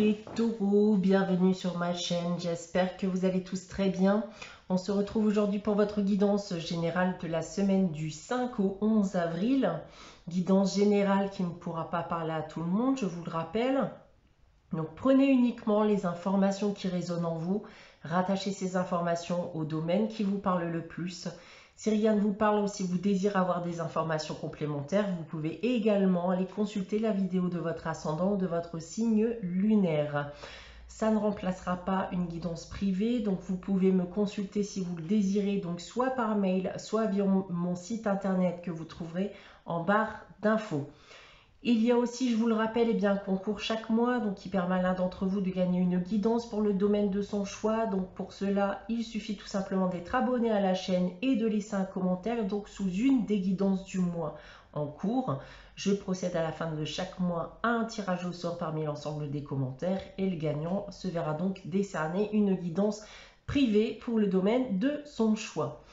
les taureaux, bienvenue sur ma chaîne, j'espère que vous allez tous très bien. On se retrouve aujourd'hui pour votre guidance générale de la semaine du 5 au 11 avril. Guidance générale qui ne pourra pas parler à tout le monde, je vous le rappelle. Donc prenez uniquement les informations qui résonnent en vous, rattachez ces informations au domaine qui vous parle le plus. Si rien ne vous parle ou si vous désirez avoir des informations complémentaires, vous pouvez également aller consulter la vidéo de votre ascendant ou de votre signe lunaire. Ça ne remplacera pas une guidance privée, donc vous pouvez me consulter si vous le désirez, donc soit par mail, soit via mon site internet que vous trouverez en barre d'infos. Il y a aussi, je vous le rappelle, un concours chaque mois donc qui permet à l'un d'entre vous de gagner une guidance pour le domaine de son choix. Donc pour cela, il suffit tout simplement d'être abonné à la chaîne et de laisser un commentaire donc sous une des guidances du mois en cours. Je procède à la fin de chaque mois à un tirage au sort parmi l'ensemble des commentaires et le gagnant se verra donc décerner une guidance privée pour le domaine de son choix.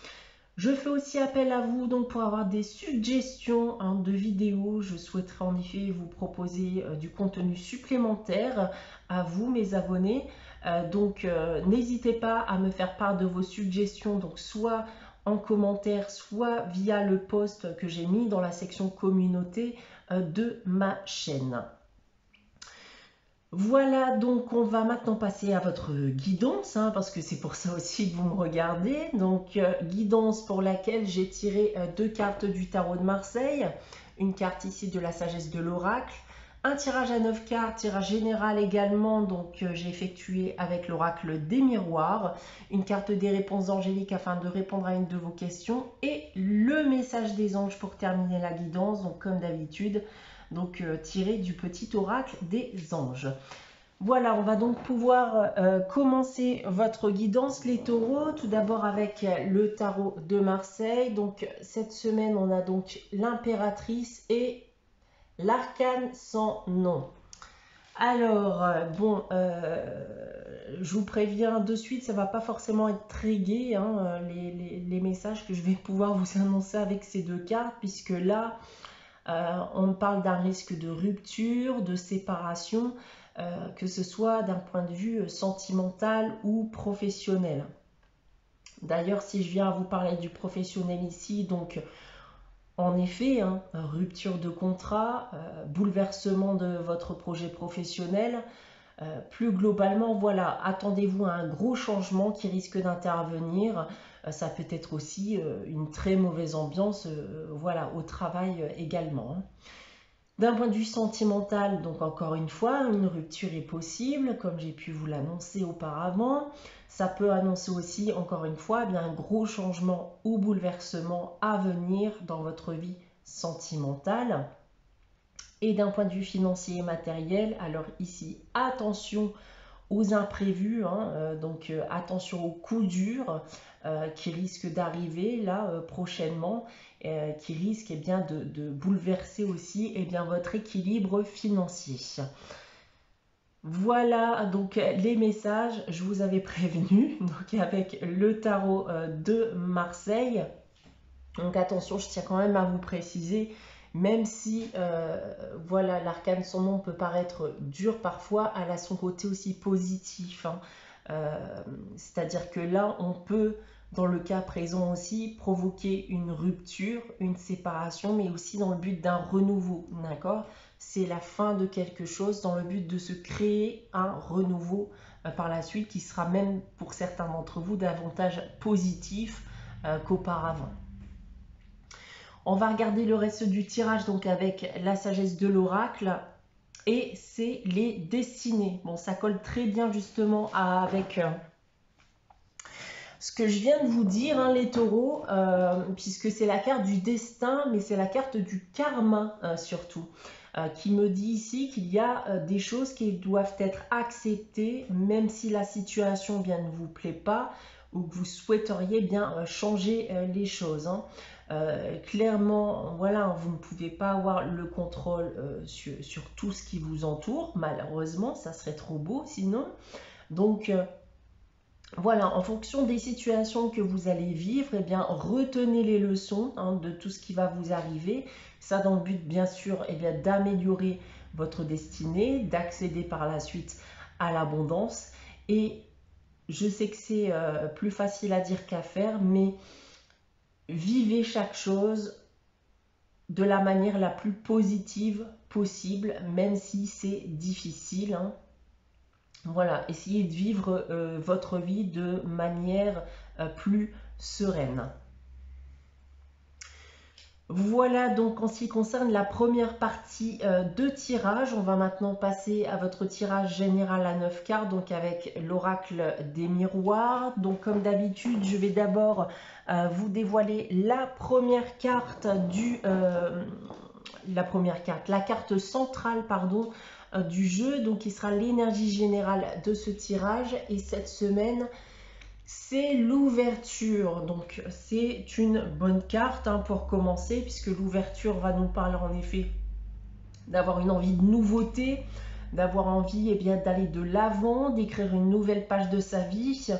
Je fais aussi appel à vous donc pour avoir des suggestions de vidéos. Je souhaiterais en effet vous proposer du contenu supplémentaire à vous, mes abonnés. N'hésitez pas à me faire part de vos suggestions, donc soit en commentaire, soit via le post que j'ai mis dans la section communauté de ma chaîne. Voilà, donc on va maintenant passer à votre guidance, parce que c'est pour ça aussi que vous me regardez. Donc guidance pour laquelle j'ai tiré deux cartes du tarot de Marseille, une carte ici de la sagesse de l'oracle, un tirage à 9 cartes, tirage général également, donc j'ai effectué avec l'oracle des miroirs, une carte des réponses angéliques afin de répondre à une de vos questions et le message des anges pour terminer la guidance, donc comme d'habitude. Donc tiré du petit oracle des anges. Voilà, on va donc pouvoir commencer votre guidance, les taureaux. Tout d'abord avec le tarot de Marseille. Donc cette semaine, on a donc l'impératrice et l'arcane sans nom. Alors, je vous préviens de suite, ça ne va pas forcément être très gai, les messages que je vais pouvoir vous annoncer avec ces deux cartes, puisque là, on parle d'un risque de rupture, de séparation, que ce soit d'un point de vue sentimental ou professionnel. D'ailleurs, si je viens à vous parler du professionnel ici, donc en effet, rupture de contrat, bouleversement de votre projet professionnel, plus globalement, voilà, attendez-vous à un gros changement qui risque d'intervenir. Ça peut être aussi une très mauvaise ambiance voilà, au travail également. D'un point de vue sentimental, donc encore une fois, une rupture est possible, comme j'ai pu vous l'annoncer auparavant. Ça peut annoncer aussi, encore une fois, un gros changement ou bouleversement à venir dans votre vie sentimentale. Et d'un point de vue financier et matériel, alors ici, attention aux imprévus, attention aux coups durs qui risquent d'arriver là prochainement, qui risquent de bouleverser aussi votre équilibre financier. Voilà donc les messages, je vous avais prévenu, donc avec le tarot de Marseille. Donc attention, je tiens quand même à vous préciser, même si voilà, l'arcane sans nom peut paraître dur parfois, elle a son côté aussi positif. C'est-à-dire que là, on peut, dans le cas présent aussi, provoquer une rupture, une séparation, mais aussi dans le but d'un renouveau, d'accord? C'est la fin de quelque chose dans le but de se créer un renouveau par la suite qui sera même pour certains d'entre vous davantage positif qu'auparavant. On va regarder le reste du tirage donc avec la sagesse de l'oracle et c'est les destinées. Bon, ça colle très bien justement avec ce que je viens de vous dire, les taureaux, puisque c'est la carte du destin, mais c'est la carte du karma surtout, qui me dit ici qu'il y a des choses qui doivent être acceptées, même si la situation ne vous plaît pas ou que vous souhaiteriez changer les choses. Clairement, voilà, vous ne pouvez pas avoir le contrôle sur tout ce qui vous entoure, malheureusement, ça serait trop beau sinon. Donc, voilà, en fonction des situations que vous allez vivre, retenez les leçons de tout ce qui va vous arriver. Ça dans le but, bien sûr, d'améliorer votre destinée, d'accéder par la suite à l'abondance. Et je sais que c'est plus facile à dire qu'à faire, mais vivez chaque chose de la manière la plus positive possible, même si c'est difficile, hein. Voilà, essayez de vivre votre vie de manière plus sereine. Voilà donc en ce qui concerne la première partie de tirage. On va maintenant passer à votre tirage général à 9 cartes, donc avec l'oracle des miroirs. Donc comme d'habitude, je vais d'abord vous dévoiler la première carte la carte centrale, pardon, du jeu, donc qui sera l'énergie générale de ce tirage. Et cette semaine, c'est l'ouverture. Donc c'est une bonne carte hein, pour commencer, puisque l'ouverture va nous parler en effet d'avoir une envie de nouveauté, d'avoir envie d'aller de l'avant, d'écrire une nouvelle page de sa vie.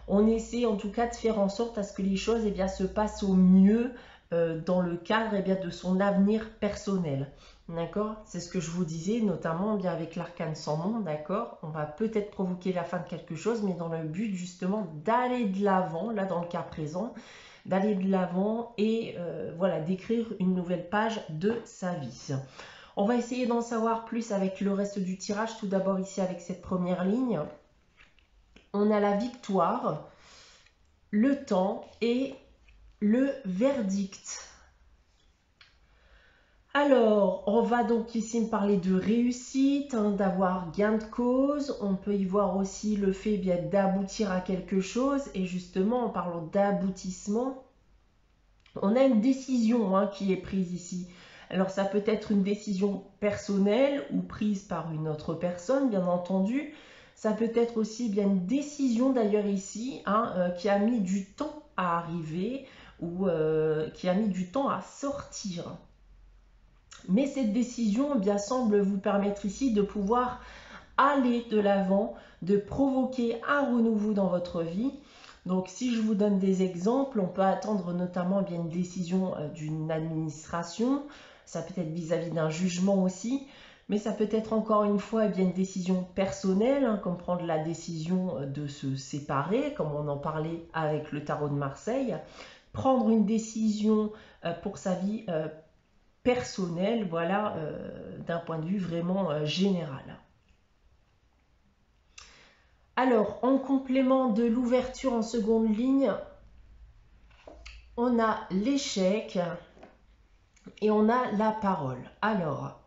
On essaie en tout cas de faire en sorte à ce que les choses se passent au mieux dans le cadre de son avenir personnel. D'accord? C'est ce que je vous disais, notamment avec l'arcane sans nom, d'accord? On va peut-être provoquer la fin de quelque chose, mais dans le but justement d'aller de l'avant, là dans le cas présent, d'aller de l'avant et voilà, d'écrire une nouvelle page de sa vie. On va essayer d'en savoir plus avec le reste du tirage. Tout d'abord ici avec cette première ligne, on a la victoire, le temps et le verdict. Alors, on va donc ici me parler de réussite, hein, d'avoir gain de cause. On peut y voir aussi le fait d'aboutir à quelque chose. Et justement, en parlant d'aboutissement, on a une décision hein, qui est prise ici. Alors, ça peut être une décision personnelle ou prise par une autre personne, bien entendu. Ça peut être aussi une décision d'ailleurs ici hein, qui a mis du temps à arriver ou qui a mis du temps à sortir. Mais cette décision semble vous permettre ici de pouvoir aller de l'avant, de provoquer un renouveau dans votre vie. Donc si je vous donne des exemples, on peut attendre notamment une décision d'une administration, ça peut être vis-à-vis d'un jugement aussi, mais ça peut être encore une fois une décision personnelle, hein, comme prendre la décision de se séparer, comme on en parlait avec le tarot de Marseille, prendre une décision pour sa vie personnel, voilà, d'un point de vue vraiment général. Alors, en complément de l'ouverture en seconde ligne, on a l'échec et on a la parole. Alors,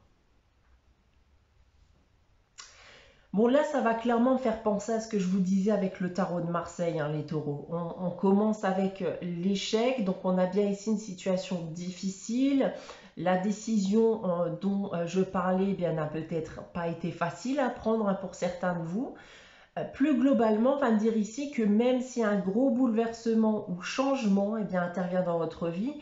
bon là, ça va clairement faire penser à ce que je vous disais avec le tarot de Marseille, hein, les taureaux. On commence avec l'échec, donc on a bien ici une situation difficile. La décision dont je parlais n'a peut-être pas été facile à prendre hein, pour certains de vous. Plus globalement, on va me dire ici que même si un gros bouleversement ou changement intervient dans votre vie,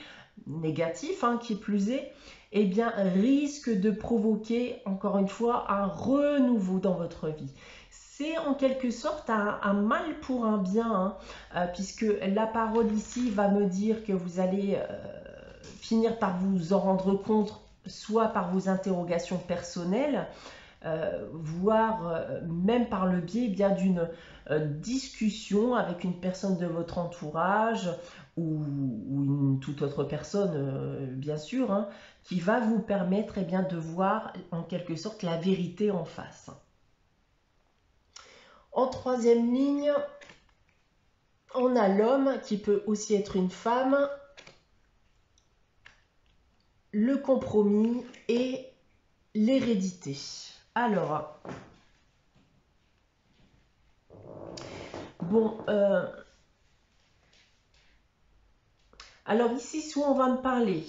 négatif hein, qui plus est, risque de provoquer encore une fois un renouveau dans votre vie. C'est en quelque sorte un mal pour un bien, hein, puisque la parole ici va me dire que vous allez finir par vous en rendre compte, soit par vos interrogations personnelles, voire même par le biais d'une discussion avec une personne de votre entourage ou une toute autre personne, bien sûr, hein, qui va vous permettre de voir en quelque sorte la vérité en face. En troisième ligne, on a l'homme qui peut aussi être une femme, le compromis et l'hérédité. Alors, bon, alors ici, soit on va me parler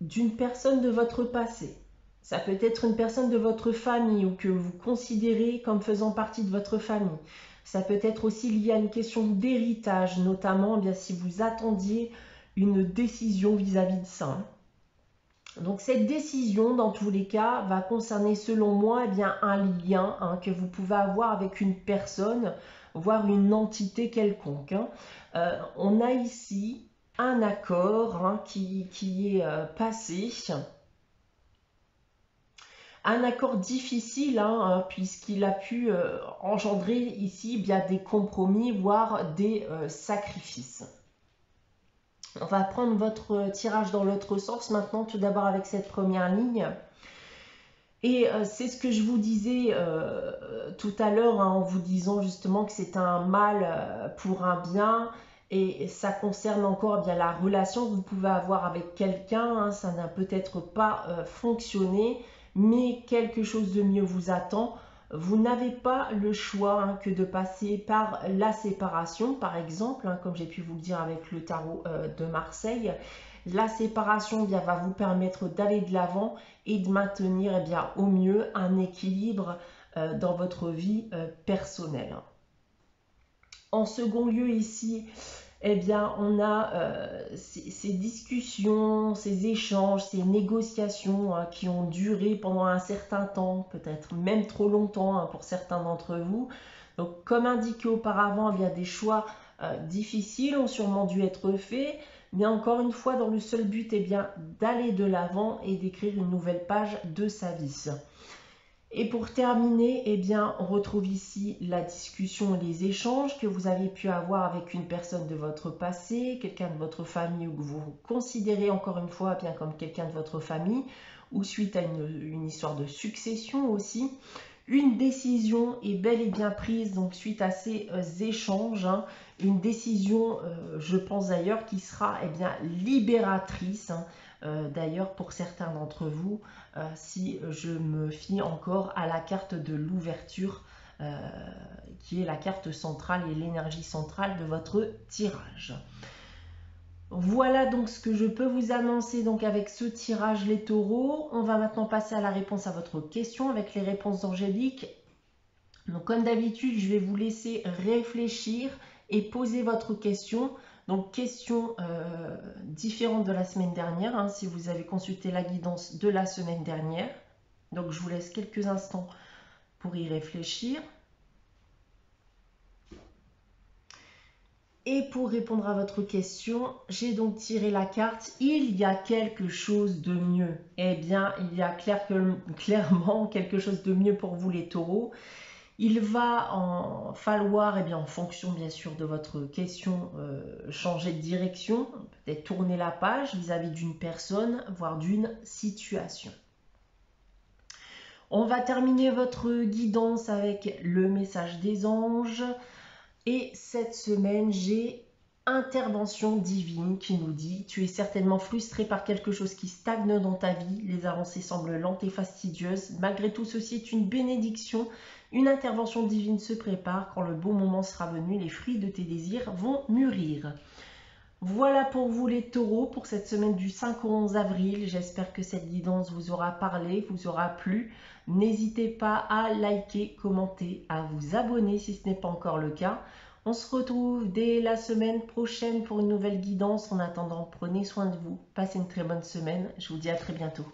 d'une personne de votre passé, ça peut être une personne de votre famille ou que vous considérez comme faisant partie de votre famille. Ça peut être aussi lié à une question d'héritage, notamment si vous attendiez une décision vis-à-vis de ça. Donc cette décision, dans tous les cas, va concerner selon moi un lien hein, que vous pouvez avoir avec une personne, voire une entité quelconque. Hein. On a ici un accord hein, qui est passé. Un accord difficile, hein, puisqu'il a pu engendrer ici bien des compromis, voire des sacrifices. On va prendre votre tirage dans l'autre sens maintenant, tout d'abord avec cette première ligne. Et c'est ce que je vous disais tout à l'heure, hein, en vous disant justement que c'est un mal pour un bien. Et ça concerne encore bien la relation que vous pouvez avoir avec quelqu'un. Hein, ça n'a peut-être pas fonctionné, mais quelque chose de mieux vous attend. Vous n'avez pas le choix hein, que de passer par la séparation, par exemple, hein, comme j'ai pu vous le dire avec le tarot de Marseille. La séparation bien, va vous permettre d'aller de l'avant et de maintenir eh bien, au mieux un équilibre dans votre vie personnelle. En second lieu ici, eh bien, on a ces discussions, ces échanges, ces négociations hein, qui ont duré pendant un certain temps, peut-être même trop longtemps hein, pour certains d'entre vous. Donc, comme indiqué auparavant, eh bien, des choix difficiles ont sûrement dû être faits, mais encore une fois, dans le seul but eh bien, d'aller de l'avant et d'écrire une nouvelle page de sa vie. Et pour terminer, eh bien, on retrouve ici la discussion et les échanges que vous avez pu avoir avec une personne de votre passé, quelqu'un de votre famille ou que vous considérez encore une fois bien comme quelqu'un de votre famille, ou suite à une histoire de succession aussi. Une décision est bel et bien prise donc suite à ces échanges. Hein, une décision, je pense d'ailleurs, qui sera eh bien, libératrice. Hein, d'ailleurs pour certains d'entre vous, si je me fie encore à la carte de l'ouverture, qui est la carte centrale et l'énergie centrale de votre tirage. Voilà donc ce que je peux vous annoncer donc avec ce tirage les taureaux. On va maintenant passer à la réponse à votre question avec les réponses d'Angélique. Donc comme d'habitude, je vais vous laisser réfléchir et poser votre question. Donc question différente de la semaine dernière, hein, si vous avez consulté la guidance de la semaine dernière. Donc je vous laisse quelques instants pour y réfléchir. Et pour répondre à votre question, j'ai donc tiré la carte « Il y a quelque chose de mieux ». Eh bien, il y a clairement quelque chose de mieux pour vous les taureaux. Il va en falloir, eh bien, en fonction bien sûr de votre question, changer de direction, peut-être tourner la page vis-à-vis d'une personne, voire d'une situation. On va terminer votre guidance avec le message des anges. Et cette semaine, j'ai intervention divine qui nous dit « Tu es certainement frustré par quelque chose qui stagne dans ta vie. Les avancées semblent lentes et fastidieuses. Malgré tout, ceci est une bénédiction. Une intervention divine se prépare. Quand le bon moment sera venu, les fruits de tes désirs vont mûrir. » Voilà pour vous les taureaux pour cette semaine du 5 au 11 avril. J'espère que cette guidance vous aura parlé, vous aura plu. N'hésitez pas à liker, commenter, à vous abonner si ce n'est pas encore le cas. On se retrouve dès la semaine prochaine pour une nouvelle guidance. En attendant, prenez soin de vous. Passez une très bonne semaine. Je vous dis à très bientôt.